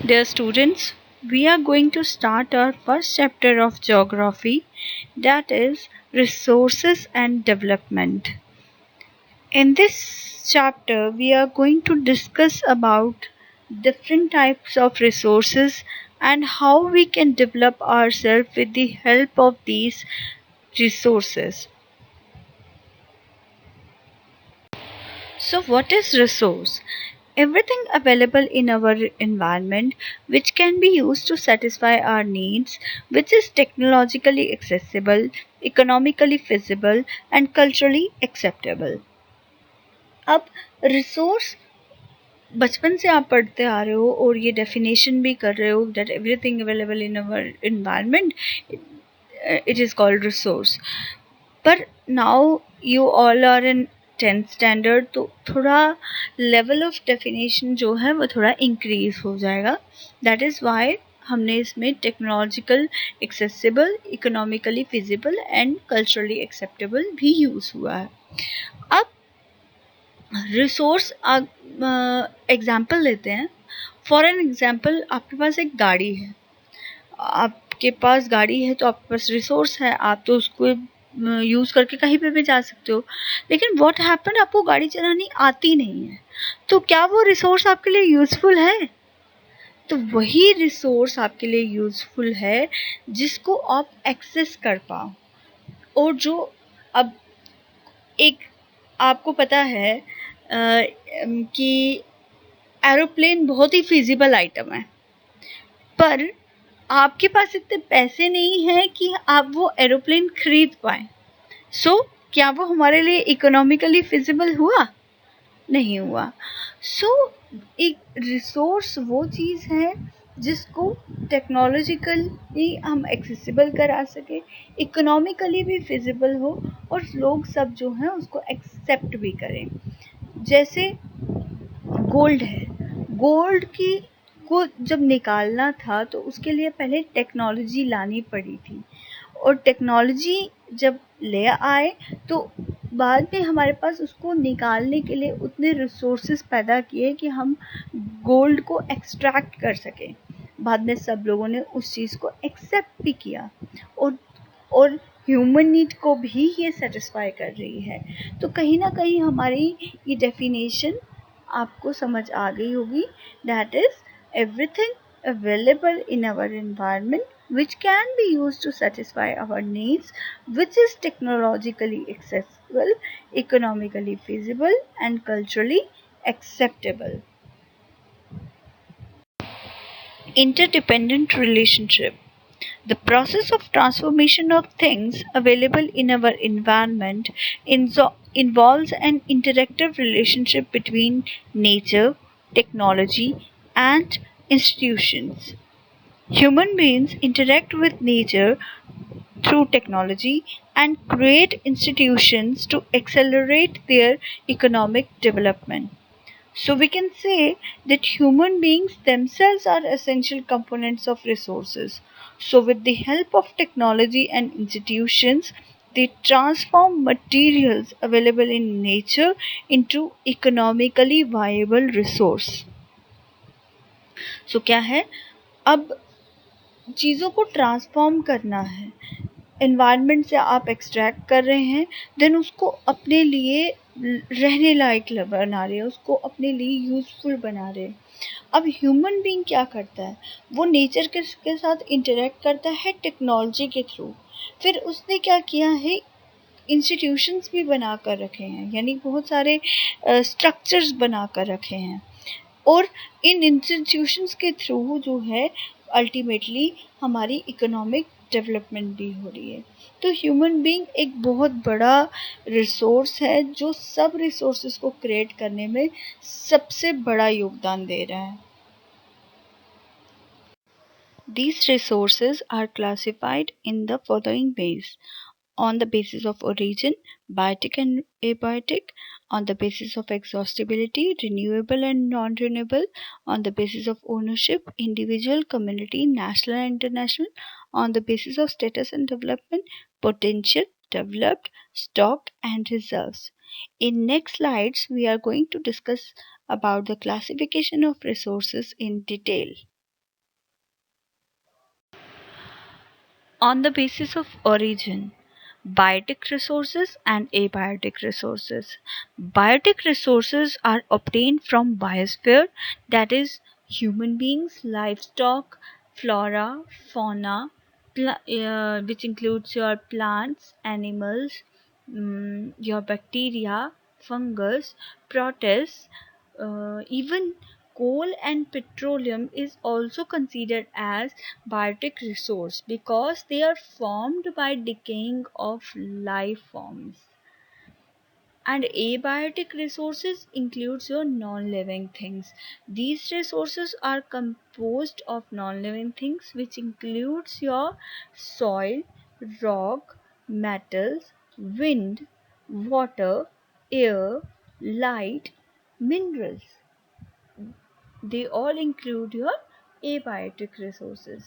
Dear students, we are going to start our first chapter of geography, that is resources and development. In this chapter, we are going to discuss about different types of resources and how we can develop ourselves with the help of these resources. So what is resource? Everything available in our environment which can be used to satisfy our needs, which is technologically accessible, economically feasible and culturally acceptable. अब resource बचपन से आप पढ़ते आ रहे हो और ये definition भी कर रहे हो that everything available in our environment it is called resource. पर now you all are in 10th standard तो थोड़ा लेवल ऑफ डेफिनेशन जो है वो थोड़ा इंक्रीज हो जाएगा. दैट इज़ वाई हमने इसमें technological accessible, economically feasible and culturally acceptable भी यूज़ हुआ है. अब रिसोर्स एग्जाम्पल लेते हैं. फॉर एन एग्जाम्पल आपके पास एक गाड़ी है. आपके पास गाड़ी है तो आपके पास रिसोर्स है, आप तो उसको यूज़ करके कहीं पे भी जा सकते हो. लेकिन व्हाट हैपन, आपको गाड़ी चलानी आती नहीं है, तो क्या वो रिसोर्स आपके लिए यूज़फुल है? तो वही रिसोर्स आपके लिए यूज़फुल है जिसको आप एक्सेस कर पाओ. और जो अब एक आपको पता है कि एरोप्लेन बहुत ही फिजिबल आइटम है, पर आपके पास इतने पैसे नहीं हैं कि आप वो एरोप्लेन खरीद पाएँ. सो क्या वो हमारे लिए इकोनॉमिकली फिजिबल हुआ? नहीं हुआ. सो एक रिसोर्स वो चीज़ है जिसको टेक्नोलॉजिकली हम एक्सेसिबल करा सके, इकोनॉमिकली भी फिजिबल हो और लोग सब जो हैं उसको एक्सेप्ट भी करें. जैसे गोल्ड है. गोल्ड की को जब निकालना था तो उसके लिए पहले टेक्नोलॉजी लानी पड़ी थी, और टेक्नोलॉजी जब ले आए तो बाद में हमारे पास उसको निकालने के लिए उतने रिसोर्सेज पैदा किए कि हम गोल्ड को एक्सट्रैक्ट कर सकें. बाद में सब लोगों ने उस चीज़ को एक्सेप्ट भी किया, और ह्यूमन नीड को भी ये सेटिस्फाई कर रही है. तो कहीं ना कहीं हमारी ये डेफिनेशन आपको समझ आ गई होगी. That is everything available in our environment which can be used to satisfy our needs, which is technologically accessible, economically feasible and culturally acceptable. Interdependent relationship. The process of transformation of things available in our environment involves an interactive relationship between nature, technology, and institutions. Human beings interact with nature through technology and create institutions to accelerate their economic development. So we can say that human beings themselves are essential components of resources. So with the help of technology and institutions, they transform materials available in nature into economically viable resource. So क्या है, अब चीज़ों को transform करना है. Environment से आप extract कर रहे हैं, देन उसको अपने लिए रहने लायक बना रहे हैं, उसको अपने लिए यूज़फुल बना रहे हैं. अब ह्यूमन बीइंग क्या करता है, वो नेचर के साथ इंटरेक्ट करता है टेक्नोलॉजी के थ्रू. फिर उसने क्या किया है, इंस्टीट्यूशंस भी बना कर रखे हैं, यानी बहुत सारे स्ट्रक्चर्स बना कर रखे हैं, और इन इंस्टीट्यूशंस के थ्रू जो है अल्टीमेटली हमारी इकोनॉमिक डेवलपमेंट भी हो रही है. तो ह्यूमन बीइंग एक बहुत बड़ा रिसोर्स है जो सब रिसोर्सेज को क्रिएट करने में सबसे बड़ा योगदान दे रहा है. These resources are classified in the following ways: on the basis of origin, biotic and abiotic; on the basis of exhaustibility, renewable and non-renewable; on the basis of ownership, individual, community, national and international; on the basis of status and development, potential, developed, stock and reserves. In next slides, we are going to discuss about the classification of resources in detail. On the basis of origin, biotic resources and abiotic resources. Biotic resources are obtained from biosphere, that is human beings, livestock, flora, fauna, which includes your plants, animals, your bacteria, fungus, protists, even coal and petroleum is also considered as biotic resource because they are formed by decaying of life forms. And abiotic resources includes your non-living things. These resources are composed of non-living things, which includes your soil, rock, metals, wind, water, air, light, minerals. They all include your abiotic resources.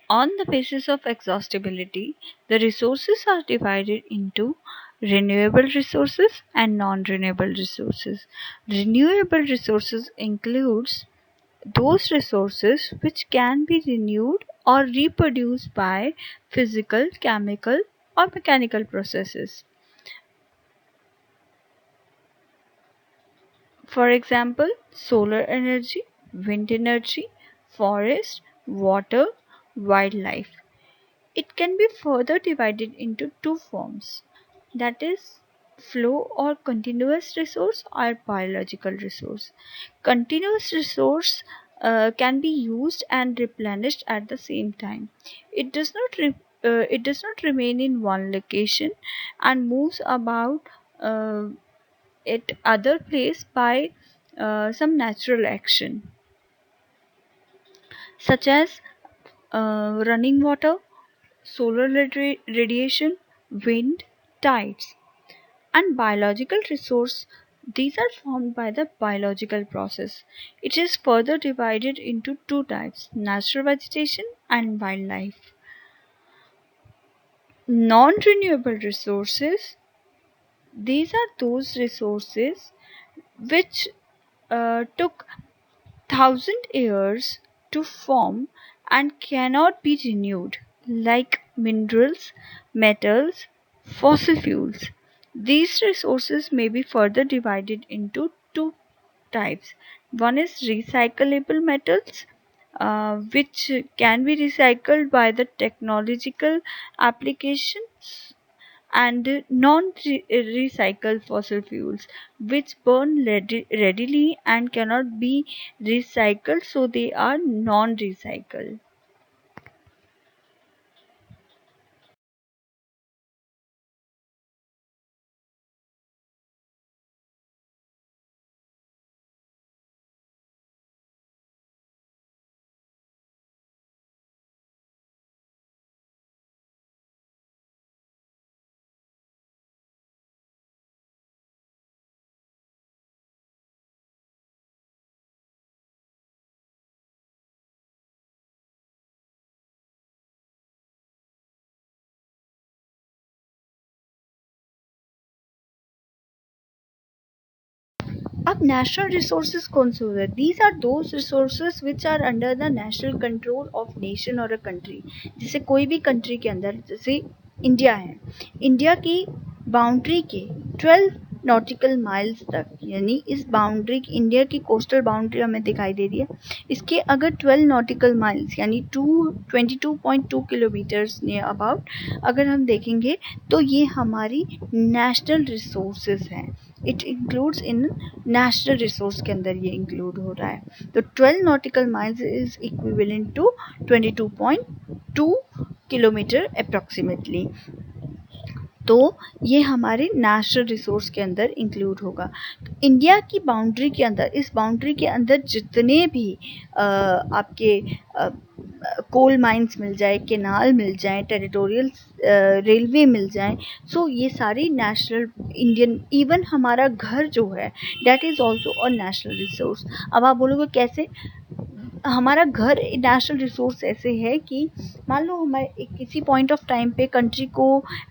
On the basis of exhaustibility, the resources are divided into renewable resources and non-renewable resources. Renewable resources includes those resources which can be renewed or reproduced by physical, chemical or mechanical processes. For example, solar energy, wind energy, forest, water, wildlife. It can be further divided into two forms, that is flow or continuous resource or biological resource. Continuous resource can be used and replenished at the same time. It does not it does not remain in one location and moves about uh, at other place by some natural action, such as running water, solar radiation, wind, tides. And biological resource, these are formed by the biological process. It is further divided into two types, natural vegetation and wildlife. Non-renewable resources, these are those resources which took thousand years to form and cannot be renewed, like minerals, metals, fossil fuels. These resources may be further divided into two types. One is recyclable metals, which can be recycled by the technological applications, and non-recycled fossil fuels which burn readily and cannot be recycled, so they are non-recycled. अब national resources कौन से होते हैं? These are those resources which are under the national control of nation और a country. जैसे कोई भी country के अंदर, जैसे इंडिया है, इंडिया की बाउंड्री के 12 नॉटिकल माइल्स तक, यानी इस बाउंड्री की, इंडिया की कोस्टल बाउंड्री हमें दिखाई दे रही है, इसके अगर 12 नॉटिकल माइल्स यानी 22.2 किलोमीटर्स नियर अबाउट अगर हम देखेंगे, तो ये हमारी नेशनल रिसोर्सेज हैं. It includes in national resource के अंदर ये इंक्लूड हो रहा है. तो 12 nautical miles is equivalent to 22.2 kilometre approximately. तो ये हमारे नेशनल रिसोर्स के अंदर इंक्लूड होगा. तो इंडिया की बाउंड्री के अंदर, इस बाउंड्री के अंदर जितने भी आपके कोल माइंस मिल जाए, केनाल मिल जाए, टेरिटोरियल रेलवे मिल जाए, सो ये सारी नेशनल इंडियन, इवन हमारा घर जो है, that is also a national resource. अब आप बोलोगे कैसे? हमारा घर नेशनल रिसोर्स ऐसे है कि मान लो हमारे किसी पॉइंट ऑफ टाइम पे कंट्री को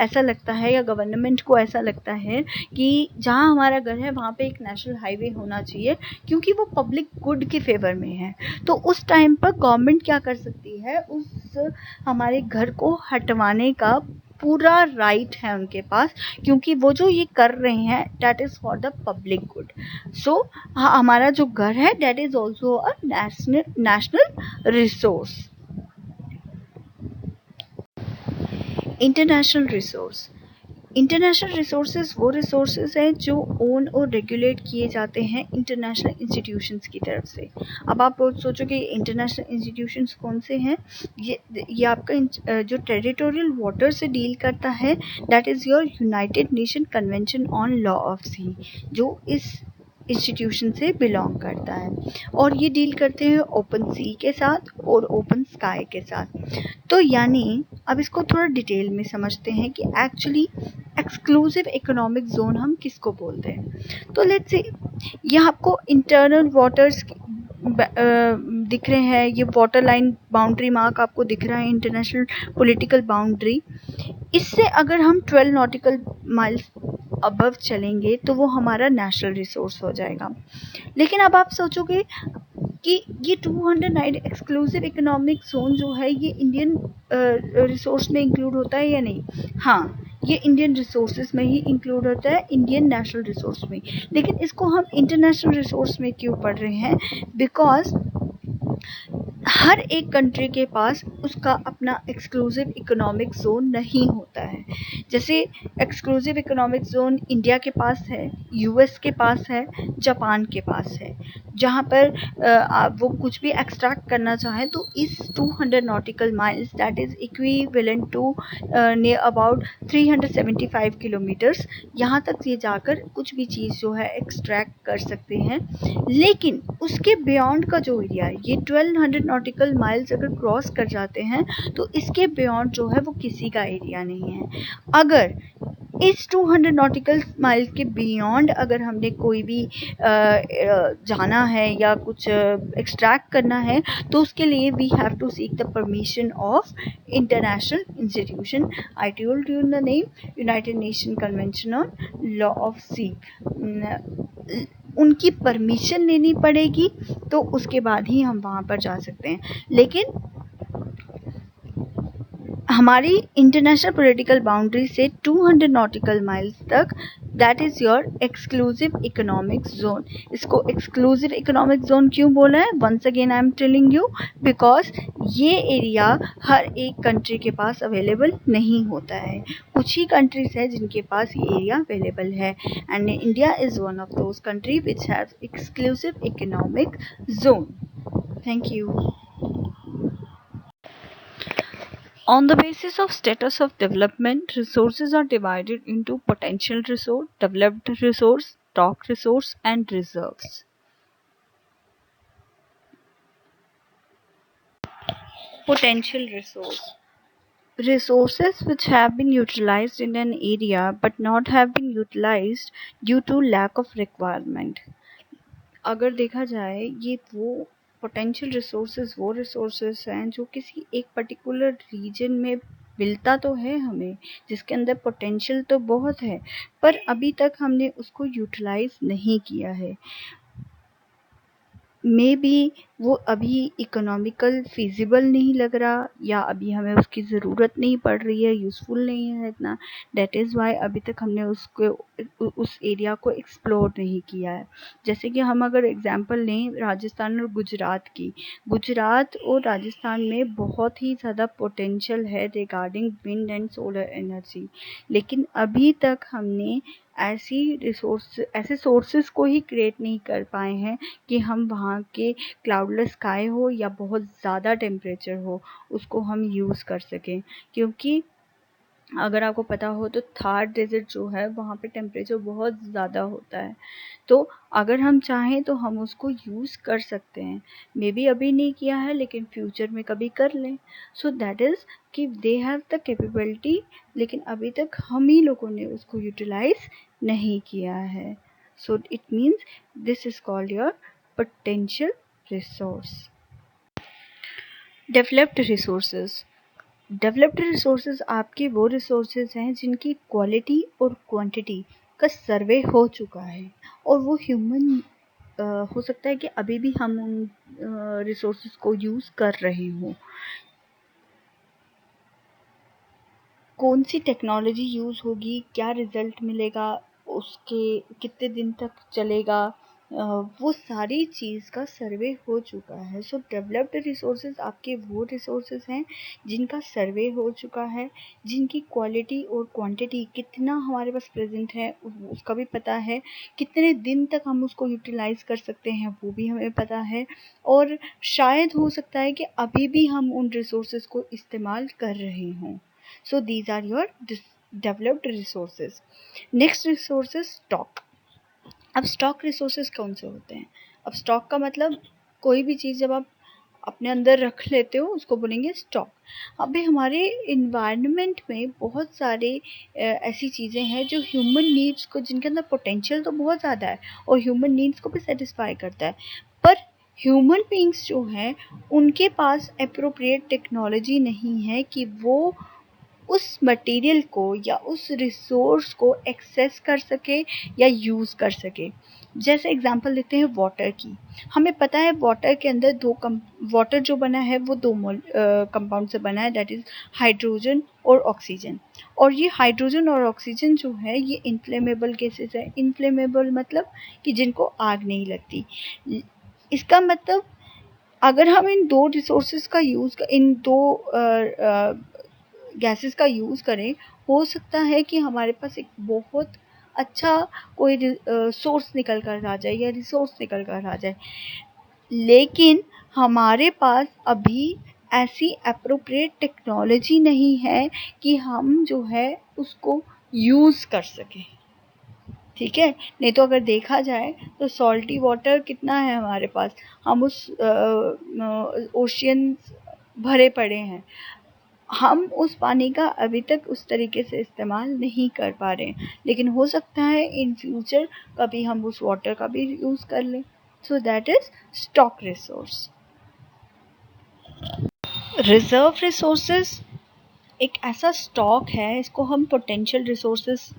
ऐसा लगता है या गवर्नमेंट को ऐसा लगता है कि जहाँ हमारा घर है वहाँ पे एक नेशनल हाईवे होना चाहिए क्योंकि वो पब्लिक गुड के फेवर में है। तो उस टाइम पर गवर्नमेंट क्या कर सकती है, उस हमारे घर को हटवाने का पूरा राइट है उनके पास, क्योंकि वो जो ये कर रहे हैं that is for the public good. So हमारा जो घर है that is also a national resource. International resource, international resources वो रिसोर्सेज हैं जो ओन और रेगुलेट किए जाते हैं इंटरनेशनल इंस्टीट्यूशंस की तरफ से। अब आप सोचो कि इंटरनेशनल इंस्टीट्यूशंस कौन से हैं, ये आपका जो टेरिटोरियल वाटर से डील करता है that is your United Nation convention on law of sea, जो इस इंस्टीट्यूशन से बिलोंग करता है, और ये डील करते हैं ओपन सी के साथ और ओपन स्काई के साथ। तो यानी अब इसको थोड़ा डिटेल में समझते हैं कि एक्चुअली एक्सक्लूसिव इकोनॉमिक जोन हम किसको बोलते हैं। तो लेट्स से ये आपको इंटरनल वाटर्स दिख रहे हैं, ये वाटर लाइन बाउंड्री मार्क आपको दिख रहा है, इंटरनेशनल पॉलिटिकल बाउंड्री। इससे अगर हम 12 नॉटिकल माइल्स अबव चलेंगे तो वो हमारा नेशनल रिसोर्स हो जाएगा। लेकिन अब आप सोचोगे कि ये 209 एक्सक्लूसिव इकोनॉमिक जोन जो है ये इंडियन रिसोर्स में इंक्लूड होता है या नहीं। हाँ, ये इंडियन रिसोर्सेज में ही इंक्लूड होता है, इंडियन नेशनल रिसोर्स में। लेकिन इसको हम इंटरनेशनल रिसोर्स में क्यों पढ़ रहे हैं, बिकॉज हर एक कंट्री के पास उसका अपना एक्सक्लूसिव इकोनॉमिक जोन नहीं होता है। जैसे एक्सक्लूसिव इकोनॉमिक जोन इंडिया के पास है, यूएस के पास है, जापान के पास है, जहाँ पर वो कुछ भी एक्सट्रैक्ट करना चाहे तो इस 200 nautical miles that is equivalent to near about 375 kilometres, यहाँ तक ये जाकर कुछ भी चीज़ जो है एक्सट्रैक्ट कर सकते हैं। लेकिन उसके बियॉन्ड का जो एरिया है, ये 1200 नॉटिकल माइल्स अगर क्रॉस कर जाते हैं तो इसके बियॉन्ड जो है वो किसी का एरिया नहीं है। अगर इस 200 नॉटिकल माइल्स के बियॉन्ड अगर हमने कोई भी जाना है या कुछ एक्सट्रैक्ट करना है तो उसके लिए we have to seek the permission of international institution. I told you the name, United Nation convention on law of sea. उनकी परमिशन लेनी पड़ेगी तो उसके बाद ही हम वहाँ पर जा सकते हैं। लेकिन हमारी इंटरनेशनल पॉलिटिकल बाउंड्री से 200 नॉटिकल माइल्स तक that is your exclusive economic zone. इसको एक्सक्लूसिव इकोनॉमिक जोन क्यों बोला है, once again I am telling you, because ये एरिया हर एक कंट्री के पास अवेलेबल नहीं होता है। कुछ ही कंट्रीज है जिनके पास ये एरिया अवेलेबल है, and India is one of those country which have exclusive economic zone. Thank you. On the basis of status of development, resources are divided into potential resource, developed resource, stock resource, and reserves. Potential resource. Resources which have been utilized in an area but not have been utilized due to lack of requirement. अगर देखा जाए ये वो potential resources हैं जो किसी एक particular reason में मिलता तो है हमें, जिसके अंदर पोटेंशियल तो बहुत है, पर अभी तक हमने उसको यूटिलाइज नहीं किया है। मे बी वो अभी इकोनॉमिकल फिजिबल नहीं लग रहा, या अभी हमें उसकी ज़रूरत नहीं पड़ रही है, यूज़फुल नहीं है इतना, दैट इज़ वाई अभी तक हमने उसको उस एरिया को एक्सप्लोर नहीं किया है। जैसे कि हम अगर एग्जांपल लें राजस्थान और गुजरात की, गुजरात और राजस्थान में बहुत ही ज़्यादा पोटेंशियल है regarding wind and solar energy, लेकिन अभी तक हमने ऐसे सोर्सेज को ही क्रिएट नहीं कर पाए हैं कि हम वहाँ के क्लाउडलेस स्काई हो या बहुत ज़्यादा टेम्परेचर हो उसको हम यूज़ कर सकें। क्योंकि अगर आपको पता हो तो थार डेजर्ट जो है वहाँ पे टेम्परेचर बहुत ज़्यादा होता है, तो अगर हम चाहें तो हम उसको यूज़ कर सकते हैं। मे बी अभी नहीं किया है लेकिन फ्यूचर में कभी कर लें। सो दैट इज़ कि दे हैव द कैपेबिलिटी, लेकिन अभी तक हम ही लोगों ने उसको यूटिलाइज नहीं किया है। So it means this is called your potential resource. Developed resources. Developed resources आपके वो रिसोर्सेज हैं जिनकी क्वालिटी और क्वांटिटी का सर्वे हो चुका है और वो ह्यूमन हो सकता है कि अभी भी हम उन रिसोर्सेज को यूज़ कर रहे हों। कौन सी टेक्नोलॉजी यूज़ होगी, क्या रिज़ल्ट मिलेगा, उसके कितने दिन तक चलेगा, वो सारी चीज़ का सर्वे हो चुका है। सो डेवलप्ड रिसोर्सेज आपके वो रिसोर्सेज हैं जिनका सर्वे हो चुका है, जिनकी क्वालिटी और क्वांटिटी कितना हमारे पास प्रेजेंट है उसका भी पता है, कितने दिन तक हम उसको यूटिलाइज कर सकते हैं वो भी हमें पता है, और शायद हो सकता है कि अभी भी हम उन रिसोर्सेज को इस्तेमाल कर रहे हों। So these are your developed resources. Next resource is stock. अब स्टॉक रिसोर्सेज कौन से होते हैं? अब स्टॉक का मतलब कोई भी चीज़ जब आप अपने अंदर रख लेते हो उसको बोलेंगे स्टॉक। अभी हमारे इन्वायरमेंट में बहुत सारे ऐसी चीज़ें हैं जो ह्यूमन नीड्स को, जिनके अंदर पोटेंशियल तो बहुत ज़्यादा है और ह्यूमन नीड्स को भी सेटिस्फाई करता है, पर ह्यूमन बींग्स जो हैं उनके पास अप्रोप्रिएट टेक्नोलॉजी नहीं है कि वो उस मटेरियल को या उस रिसोर्स को एक्सेस कर सके या यूज़ कर सके। जैसे एग्जांपल लेते हैं वाटर की। हमें पता है वाटर के अंदर वाटर जो बना है वो दो कंपाउंड से बना है, दैट इज़ हाइड्रोजन और ऑक्सीजन। और ये हाइड्रोजन और ऑक्सीजन जो है ये इनफ्लेमेबल गैसेस है। इनफ्लेमेबल मतलब कि जिनको आग नहीं लगती। इसका मतलब अगर हम इन दो रिसोर्सेज का इन दो गैसेस का यूज़ करें, हो सकता है कि हमारे पास एक बहुत अच्छा कोई सोर्स निकल कर आ जाए या रिसोर्स निकल कर आ जाए, लेकिन हमारे पास अभी ऐसी अप्रोप्रिएट टेक्नोलॉजी नहीं है कि हम जो है उसको यूज़ कर सकें। ठीक है, नहीं तो अगर देखा जाए तो सॉल्टी वाटर कितना है हमारे पास, हम उस ओशियन भरे पड़े हैं, हम उस पानी का अभी तक उस तरीके से इस्तेमाल नहीं कर पा रहे हैं, लेकिन हो सकता है इन फ्यूचर कभी हम उस वाटर का भी यूज़ कर लें। So that is stock resource. Reserve resources एक ऐसा स्टॉक है, इसको हम पोटेंशियल रिसोर्सेज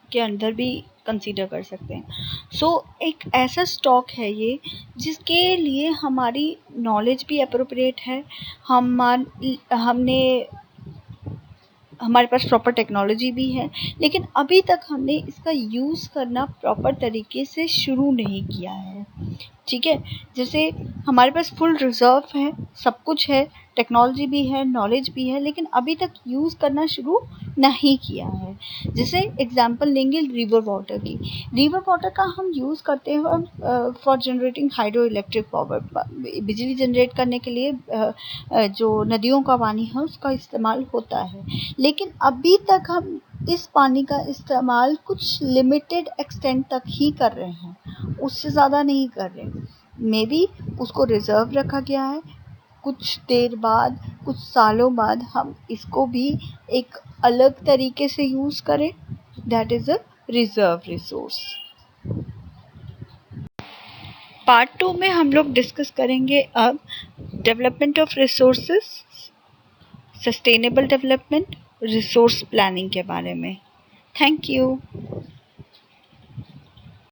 के अंदर भी कंसीडर कर सकते हैं। सो एक ऐसा स्टॉक है ये जिसके लिए हमारी नॉलेज भी अप्रोप्रिएट है, हमने हमारे पास प्रॉपर टेक्नोलॉजी भी है, लेकिन अभी तक हमने इसका यूज़ करना प्रॉपर तरीके से शुरू नहीं किया है। ठीक है, जैसे हमारे पास फुल रिजर्व है, सब कुछ है, टेक्नोलॉजी भी है, नॉलेज भी है, लेकिन अभी तक यूज़ करना शुरू नहीं किया है। जैसे एग्जांपल लेंगे रिवर वाटर की। रिवर वाटर का हम यूज़ करते हैं for generating hydro electric power, बिजली जनरेट करने के लिए जो नदियों का पानी है उसका इस्तेमाल होता है, लेकिन अभी तक हम इस पानी का इस्तेमाल कुछ लिमिटेड एक्सटेंट तक ही कर रहे हैं, उससे ज़्यादा नहीं कर रहे। मे बी उसको रिजर्व रखा गया है, कुछ देर बाद, कुछ सालों बाद हम इसको भी एक अलग तरीके से यूज़ करें, that is a reserve resource. Part 2 में हम लोग डिस्कस करेंगे अब development of resources, sustainable development, resource planning के बारे में। Thank you.